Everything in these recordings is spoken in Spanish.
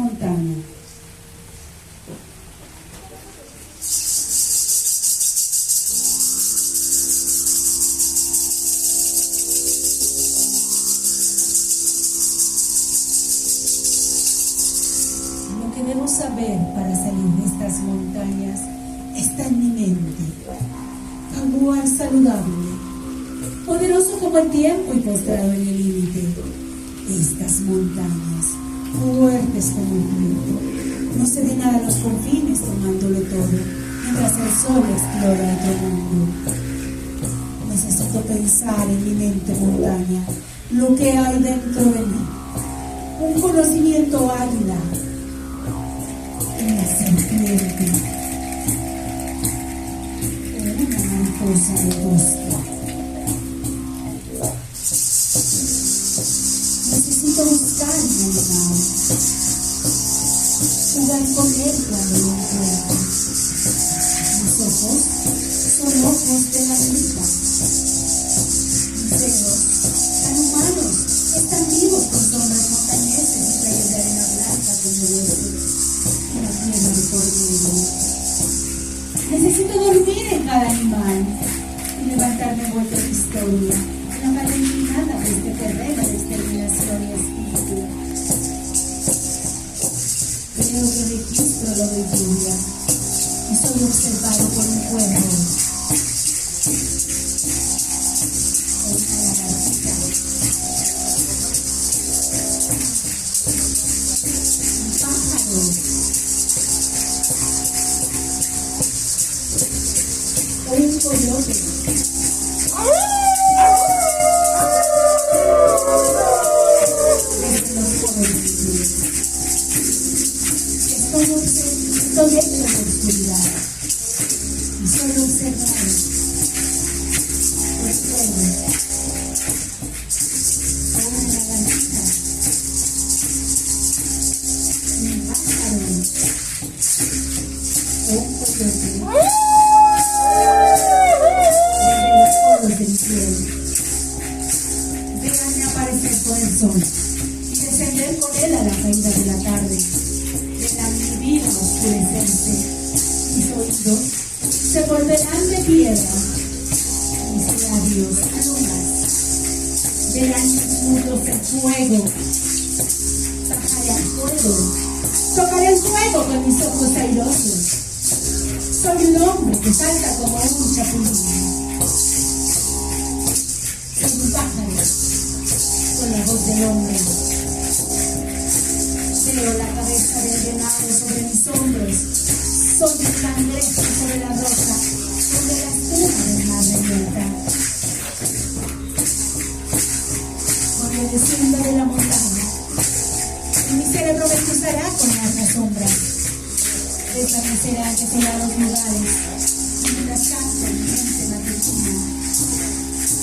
montaña. Lo que debo saber para salir de estas montañas está en mi mente. Jaguar saludable, poderoso como el tiempo y postrado en el límite. Estas montañas, fuertes como un viento, no ceden a los confines tomándolo todo, mientras el sol explora otro mundo. Necesito pensar en mi mente montaña, lo que hay dentro de mí, un conocimiento águila, una serpiente, una mariposa de bosque. Necesito buscar mi animal, jugar con él cuando lo encuentre. Mis ojos son ojos de la vida. Mis dedos, tan humanos, están vivos con sombras montañeses y rayos de arena blanca como huesos, y la tierra de por medio. Necesito dormir en cada animal y levantarme vuelta de historia, en la valentinada de este terreno de exterminación y espíritu. Creo que registro lo de lluvia y soy observado por un cuervo o una lagartija. Un pájaro o un coyote. Estoy hecho de oscuridad y soy observado por fuego o una lagartija, un pájaro o un coyote desde los poros del cielo. Véanme aparecer por el sol y descender con él a la caída de la tarde. Mi vida oscurecerse, mis oídos se volverán de piedra, mis labios aromas, verán mis muslos en fuego, bajaré al fuego, tocaré el fuego con mis ojos airosos. Soy un hombre que salta como un chapulín. Soy un pájaro con la voz del hombre. Veo la cabeza del venado sobre mis hombros, soy el cangrejo sobre la roca, sobre la espuma del mar revuelta. Cuando descienda de la montaña, mi cerebro me cruzará con largas sombras, desvanecerá desolados lugares, mientras canto mi mente matutina,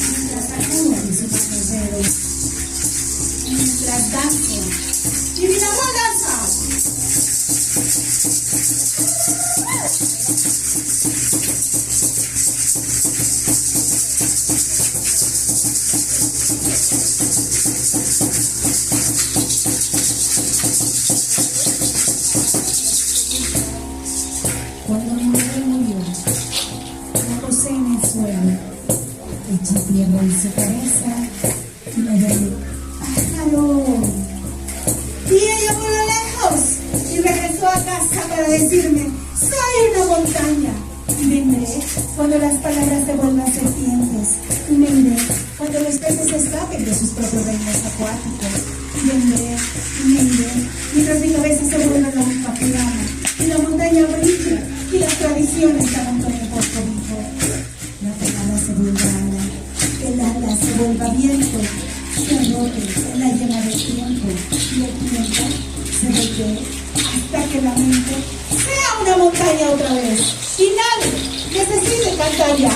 mientras sacudo mis humanos dedos, mientras danzo. ¡Y mi amor danza! Cuando mi madre murió, la acosé en el suelo, eché tierra en su cabeza y me reí. ¡Pájaro! Y ella voló lejos y regresó a casa para decirme: soy una montaña. Y vendré cuando las palabras se vuelvan serpientes. Y vendré cuando los peces escapen de sus propios reinos acuáticos. Y vendré, mientras mi cabeza se vuelva la misma plana. Y la montaña brilla y las tradiciones se abandonen por cobijo. La palabra se vuelva ala, el ala se vuelva viento. Se rote en la llama del tiempo y el tiempo se vuelve hasta que la mente sea una montaña otra vez y nadie necesite cantar ya.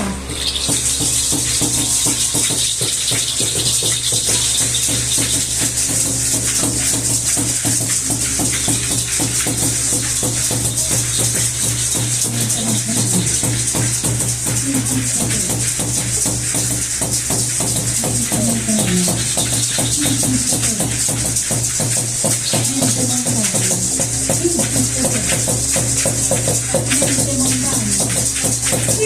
Thank you. de montaña. Sí,